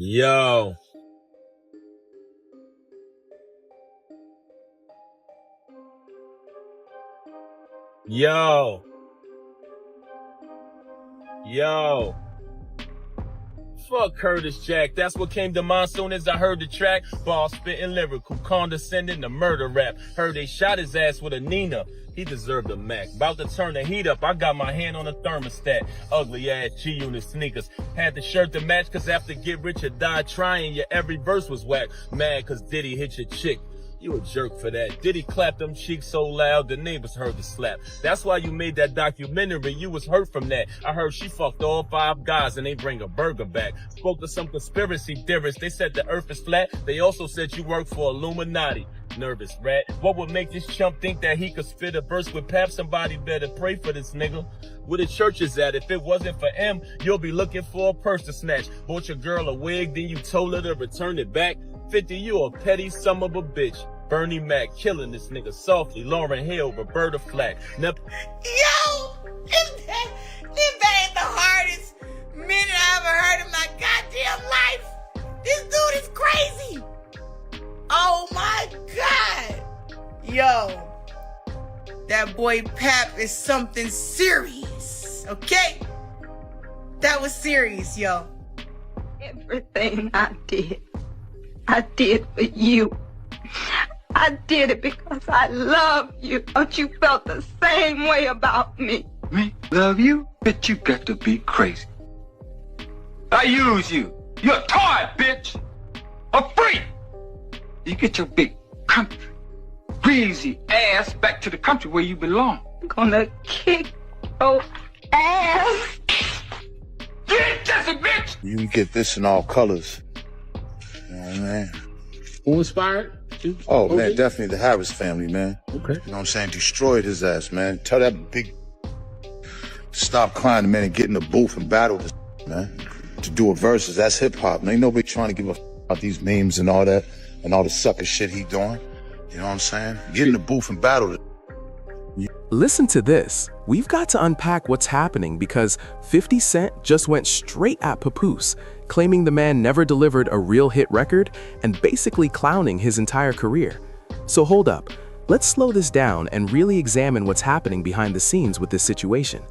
Yo, yo, yo. Fuck Curtis Jack. That's what came to mind soon as I heard the track. Ball spitting lyrical, condescending to murder rap. Heard they shot his ass with a Nina. He deserved a Mac. About to turn the heat up, I got my hand on a thermostat. Ugly ass G-Unit sneakers. Had the shirt to match, cause after Get Rich or Die Trying, your every verse was whack. Mad cause Diddy hit your chick. You a jerk for that. Diddy clap them cheeks so loud, the neighbors heard the slap. That's why you made that documentary, you was hurt from that. I heard she fucked all 5 guys and they bring a burger back. Spoke to some conspiracy theorists, they said the earth is flat. They also said you work for Illuminati. Nervous rat. What would make this chump think that he could spit a verse with Pap? Somebody better pray for this nigga. Where the church is at? If it wasn't for him, you'll be looking for a purse to snatch. Bought your girl a wig, then you told her to return it back. 50, you a petty son of a bitch. Bernie Mac killing this nigga softly. Lauren Hill, Roberta Flack. Yo, that ain't the hardest minute I ever heard in my goddamn life. This dude is crazy. Oh my God. Yo, that boy Pap is something serious, okay? That was serious, yo. Everything I did for you. I did it because I love you. Don't you felt the same way about me? Me? Love you? Bitch, you got to be crazy. I use you. You're a toy, bitch. A freak. You get your big country, greasy ass back to the country where you belong. I'm gonna kick your ass. Get Jesse, bitch! You can get this in all colors. You know what I mean? Who inspired you? Oh, man, definitely the Harris family, man. Okay. You know what I'm saying? Destroyed his ass, man. Tell that big... Stop crying, man, and get in the booth and battle this, man. To do a verses, that's hip-hop, man. Ain't nobody trying to give a about these memes and all that, and all the sucker shit he doing. You know what I'm saying? Get in the booth and battle this. Listen to this. We've got to unpack what's happening because 50 Cent just went straight at Papoose, claiming the man never delivered a real hit record and basically clowning his entire career. So hold up, let's slow this down and really examine what's happening behind the scenes with this situation.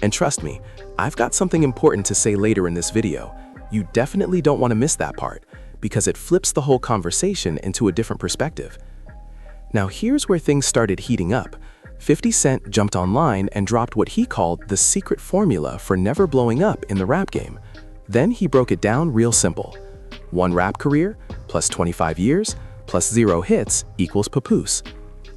And trust me, I've got something important to say later in this video. You definitely don't want to miss that part because it flips the whole conversation into a different perspective. Now here's where things started heating up. 50 Cent jumped online and dropped what he called the secret formula for never blowing up in the rap game. Then he broke it down real simple. 1 rap career plus 25 years plus 0 hits equals Papoose.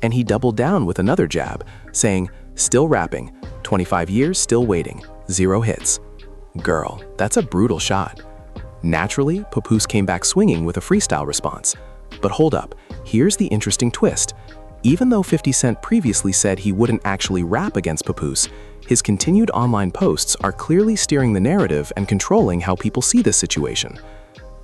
And he doubled down with another jab, saying, still rapping, 25 years still waiting, 0 hits. Girl, that's a brutal shot. Naturally, Papoose came back swinging with a freestyle response. But hold up, here's the interesting twist. Even though 50 Cent previously said he wouldn't actually rap against Papoose, his continued online posts are clearly steering the narrative and controlling how people see this situation.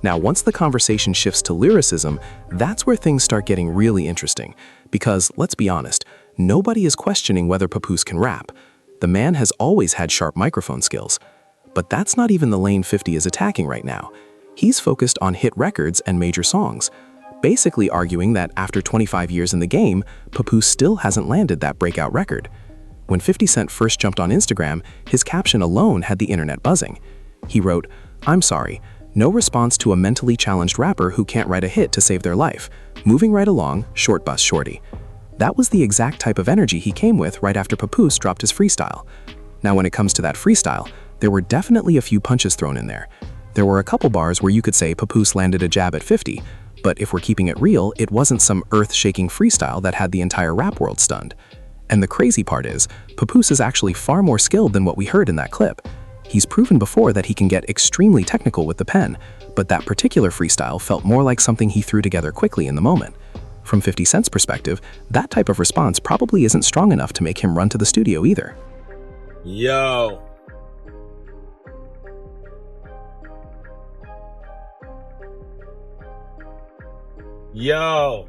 Now, once the conversation shifts to lyricism, that's where things start getting really interesting. Because, let's be honest, nobody is questioning whether Papoose can rap. The man has always had sharp microphone skills. But that's not even the lane 50 is attacking right now. He's focused on hit records and major songs, basically arguing that after 25 years in the game, Papoose still hasn't landed that breakout record. When 50 Cent first jumped on Instagram, his caption alone had the internet buzzing. He wrote, "I'm sorry, no response to a mentally challenged rapper who can't write a hit to save their life. Moving right along, short bus shorty." That was the exact type of energy he came with right after Papoose dropped his freestyle. Now when it comes to that freestyle, there were definitely a few punches thrown in there. There were a couple bars where you could say Papoose landed a jab at 50, but if we're keeping it real, it wasn't some earth-shaking freestyle that had the entire rap world stunned. And the crazy part is, Papoose is actually far more skilled than what we heard in that clip. He's proven before that he can get extremely technical with the pen, but that particular freestyle felt more like something he threw together quickly in the moment. From 50 Cent's perspective, that type of response probably isn't strong enough to make him run to the studio either. Yo. Yo.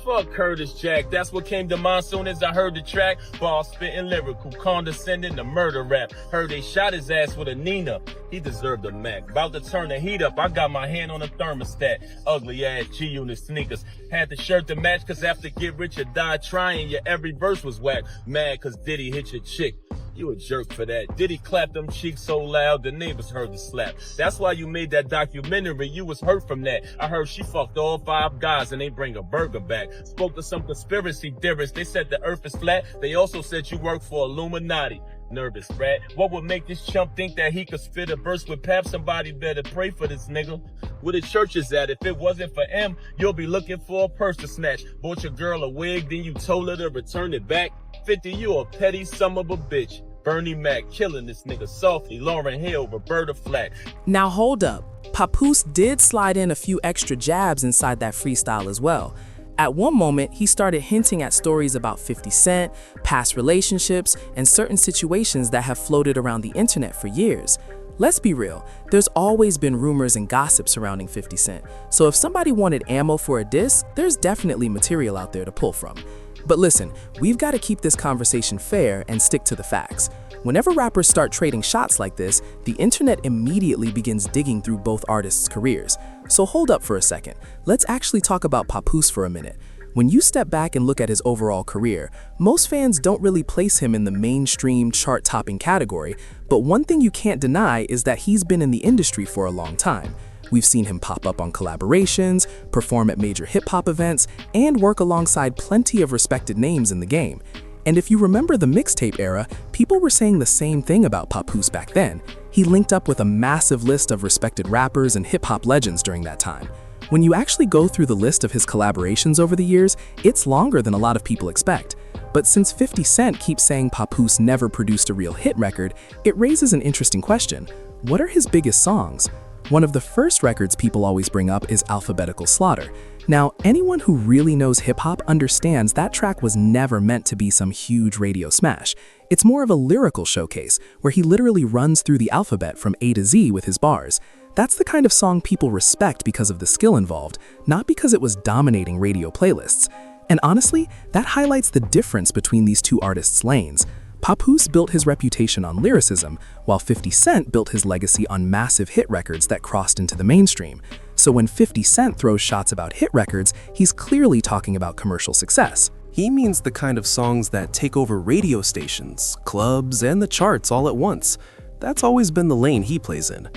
Fuck Curtis Jack, that's what came to mind soon as I heard the track. Ball spitting lyrical, condescending to murder rap. Heard they shot his ass with a Nina. He deserved a Mac. About to turn the heat up, I got my hand on a thermostat. Ugly ass G-Unit sneakers. Had the shirt to match, cause after Get Rich or Die Trying, your every verse was whack. Mad cause Diddy hit your chick. You a jerk for that. Diddy clap them cheeks so loud, the neighbors heard the slap. That's why you made that documentary, you was hurt from that. I heard she fucked all 5 guys and they bring a burger back. Spoke to some conspiracy theorists, they said the earth is flat. They also said you work for Illuminati. Nervous rat. What would make this chump think that he could spit a verse with Pap? Somebody better pray for this nigga. Where the church is at? If it wasn't for M, you'll be looking for a purse to snatch. Bought your girl a wig, then you told her to return it back. 50, you a petty son of a bitch. Bernie Mac killing this nigga softly. Lauryn Hill, Roberta Flack. Now hold up. Papoose did slide in a few extra jabs inside that freestyle as well. At one moment, he started hinting at stories about 50 Cent, past relationships, and certain situations that have floated around the internet for years. Let's be real, there's always been rumors and gossip surrounding 50 Cent, so if somebody wanted ammo for a diss, there's definitely material out there to pull from. But listen, we've got to keep this conversation fair and stick to the facts. Whenever rappers start trading shots like this, the internet immediately begins digging through both artists' careers. So hold up for a second. Let's actually talk about Papoose for a minute. When you step back and look at his overall career, most fans don't really place him in the mainstream chart-topping category, but one thing you can't deny is that he's been in the industry for a long time. We've seen him pop up on collaborations, perform at major hip-hop events, and work alongside plenty of respected names in the game. And if you remember the mixtape era, people were saying the same thing about Papoose back then. He linked up with a massive list of respected rappers and hip-hop legends during that time. When you actually go through the list of his collaborations over the years, it's longer than a lot of people expect. But since 50 Cent keeps saying Papoose never produced a real hit record, it raises an interesting question. What are his biggest songs? One of the first records people always bring up is Alphabetical Slaughter. Now, anyone who really knows hip-hop understands that track was never meant to be some huge radio smash. It's more of a lyrical showcase, where he literally runs through the alphabet from A to Z with his bars. That's the kind of song people respect because of the skill involved, not because it was dominating radio playlists. And honestly, that highlights the difference between these two artists' lanes. Papoose built his reputation on lyricism, while 50 Cent built his legacy on massive hit records that crossed into the mainstream. So when 50 Cent throws shots about hit records, he's clearly talking about commercial success. He means the kind of songs that take over radio stations, clubs, and the charts all at once. That's always been the lane he plays in.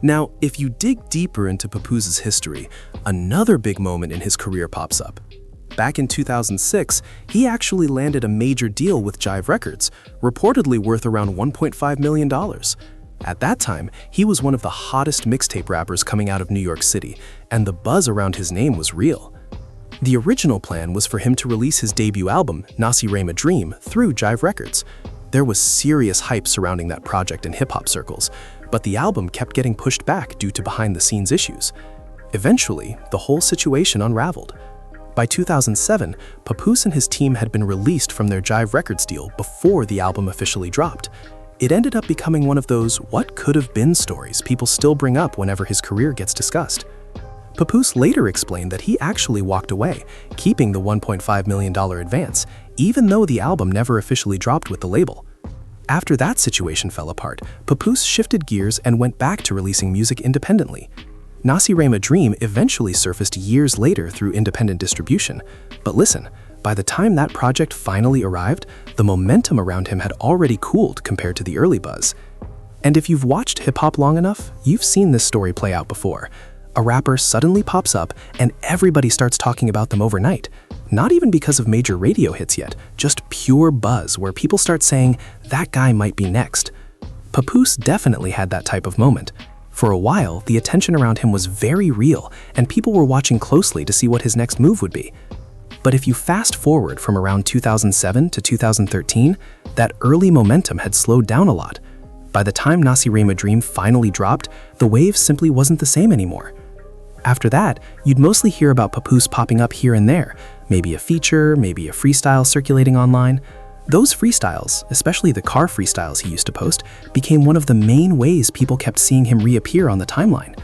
Now, if you dig deeper into Papoose's history, another big moment in his career pops up. Back in 2006, he actually landed a major deal with Jive Records, reportedly worth around $1.5 million. At that time, he was one of the hottest mixtape rappers coming out of New York City, and the buzz around his name was real. The original plan was for him to release his debut album, Nasi Rema Dream, through Jive Records. There was serious hype surrounding that project in hip-hop circles, but the album kept getting pushed back due to behind-the-scenes issues. Eventually, the whole situation unraveled. By 2007, Papoose and his team had been released from their Jive Records deal before the album officially dropped. It ended up becoming one of those what-could-have-been stories people still bring up whenever his career gets discussed. Papoose later explained that he actually walked away, keeping the $1.5 million advance, even though the album never officially dropped with the label. After that situation fell apart, Papoose shifted gears and went back to releasing music independently. Nasi Rema Dream eventually surfaced years later through independent distribution. But listen, by the time that project finally arrived, the momentum around him had already cooled compared to the early buzz. And if you've watched hip-hop long enough, you've seen this story play out before. A rapper suddenly pops up and everybody starts talking about them overnight. Not even because of major radio hits yet, just pure buzz where people start saying, that guy might be next. Papoose definitely had that type of moment. For a while, the attention around him was very real, and people were watching closely to see what his next move would be. But if you fast forward from around 2007 to 2013, that early momentum had slowed down a lot. By the time Nasi Rema Dream finally dropped, the wave simply wasn't the same anymore. After that, you'd mostly hear about Papoose popping up here and there, maybe a feature, maybe a freestyle circulating online. Those freestyles, especially the car freestyles he used to post, became one of the main ways people kept seeing him reappear on the timeline.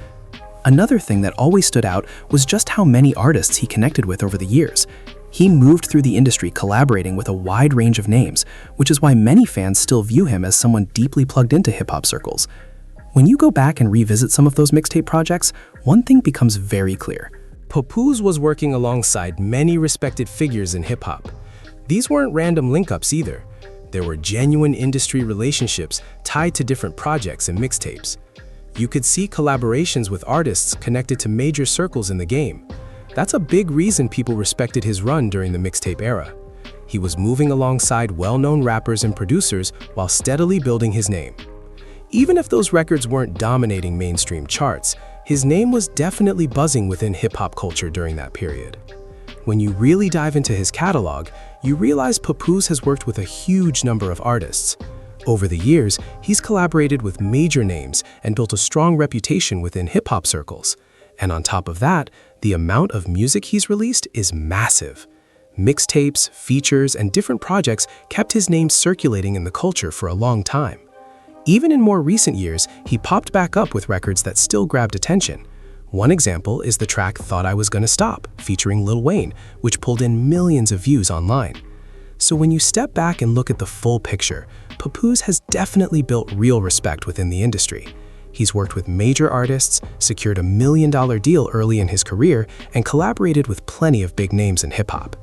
Another thing that always stood out was just how many artists he connected with over the years. He moved through the industry collaborating with a wide range of names, which is why many fans still view him as someone deeply plugged into hip-hop circles. When you go back and revisit some of those mixtape projects, one thing becomes very clear. Papoose was working alongside many respected figures in hip-hop. These weren't random link-ups either. There were genuine industry relationships tied to different projects and mixtapes. You could see collaborations with artists connected to major circles in the game. That's a big reason people respected his run during the mixtape era. He was moving alongside well-known rappers and producers while steadily building his name. Even if those records weren't dominating mainstream charts, his name was definitely buzzing within hip-hop culture during that period. When you really dive into his catalog, you realize Papoose has worked with a huge number of artists. Over the years, he's collaborated with major names and built a strong reputation within hip-hop circles. And on top of that, the amount of music he's released is massive. Mixtapes, features, and different projects kept his name circulating in the culture for a long time. Even in more recent years, he popped back up with records that still grabbed attention. One example is the track Thought I Was Gonna Stop, featuring Lil Wayne, which pulled in millions of views online. So when you step back and look at the full picture, Papoose has definitely built real respect within the industry. He's worked with major artists, secured $1 million deal early in his career, and collaborated with plenty of big names in hip-hop.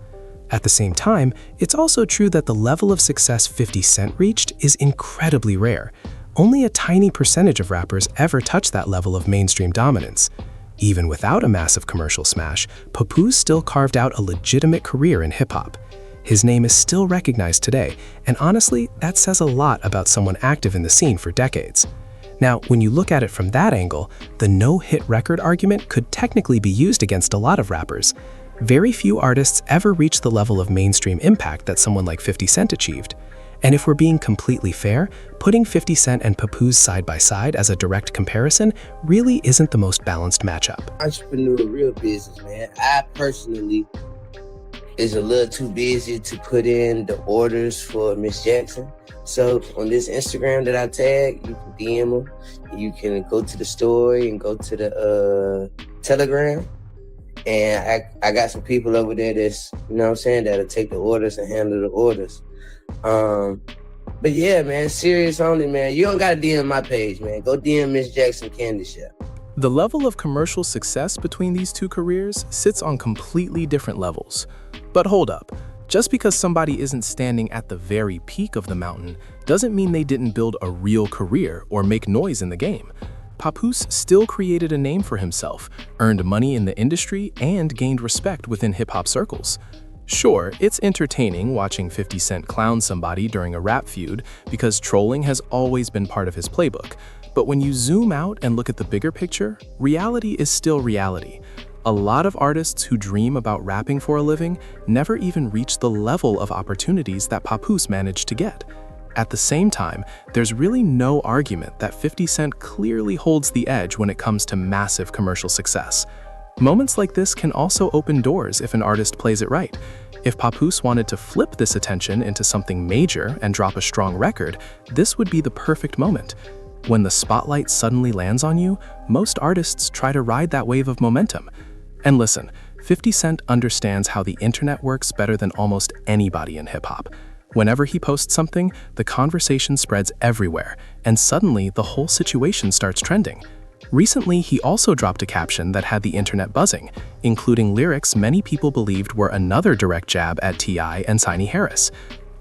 At the same time, it's also true that the level of success 50 Cent reached is incredibly rare. Only a tiny percentage of rappers ever touch that level of mainstream dominance. Even without a massive commercial smash, Papoose still carved out a legitimate career in hip-hop. His name is still recognized today, and honestly, that says a lot about someone active in the scene for decades. Now, when you look at it from that angle, the no-hit record argument could technically be used against a lot of rappers. Very few artists ever reach the level of mainstream impact that someone like 50 Cent achieved. And if we're being completely fair, putting 50 Cent and Papoose side by side as a direct comparison really isn't the most balanced matchup. Entrepreneur, real business, man. I personally is a little too busy to put in the orders for Miss Jackson. So on this Instagram that I tag, you can DM them. You can go to the story and go to the Telegram. And I got some people over there that's, you know what I'm saying, that'll take the orders and handle the orders. But yeah, man, serious only, man. You don't gotta DM my page, man. Go DM Miss Jackson Candy Shop. The level of commercial success between these two careers sits on completely different levels. But hold up, just because somebody isn't standing at the very peak of the mountain doesn't mean they didn't build a real career or make noise in the game. Papoose still created a name for himself, earned money in the industry, and gained respect within hip-hop circles. Sure, it's entertaining watching 50 Cent clown somebody during a rap feud because trolling has always been part of his playbook. But when you zoom out and look at the bigger picture, reality is still reality. A lot of artists who dream about rapping for a living never even reach the level of opportunities that Papoose managed to get. At the same time, there's really no argument that 50 Cent clearly holds the edge when it comes to massive commercial success. Moments like this can also open doors if an artist plays it right. If Papoose wanted to flip this attention into something major and drop a strong record, this would be the perfect moment. When the spotlight suddenly lands on you, most artists try to ride that wave of momentum. And listen, 50 Cent understands how the internet works better than almost anybody in hip-hop. Whenever he posts something, the conversation spreads everywhere, and suddenly the whole situation starts trending. Recently, he also dropped a caption that had the internet buzzing, including lyrics many people believed were another direct jab at T.I. and Tiny Harris.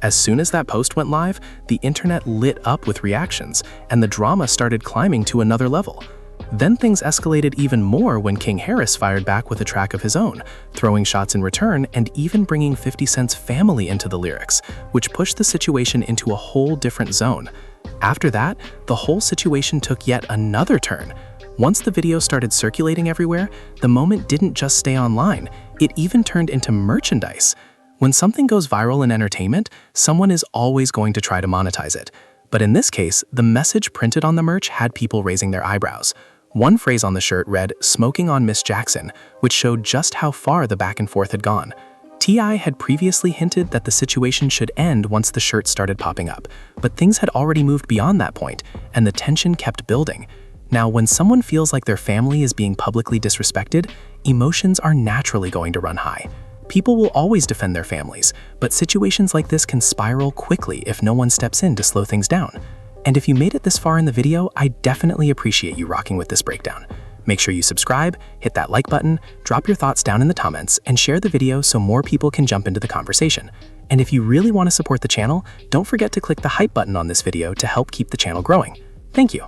As soon as that post went live, the internet lit up with reactions, and the drama started climbing to another level. Then things escalated even more when King Harris fired back with a track of his own, throwing shots in return and even bringing 50 Cent's family into the lyrics, which pushed the situation into a whole different zone. After that, the whole situation took yet another turn. Once the video started circulating everywhere, the moment didn't just stay online, it even turned into merchandise. When something goes viral in entertainment, someone is always going to try to monetize it. But in this case, the message printed on the merch had people raising their eyebrows. One phrase on the shirt read, "Smoking on Miss Jackson," which showed just how far the back and forth had gone. T.I. had previously hinted that the situation should end once the shirt started popping up, but things had already moved beyond that point, and the tension kept building. Now, when someone feels like their family is being publicly disrespected, emotions are naturally going to run high. People will always defend their families, but situations like this can spiral quickly if no one steps in to slow things down. And if you made it this far in the video, I definitely appreciate you rocking with this breakdown. Make sure you subscribe, hit that like button, drop your thoughts down in the comments, and share the video so more people can jump into the conversation. And if you really want to support the channel, don't forget to click the hype button on this video to help keep the channel growing. Thank you.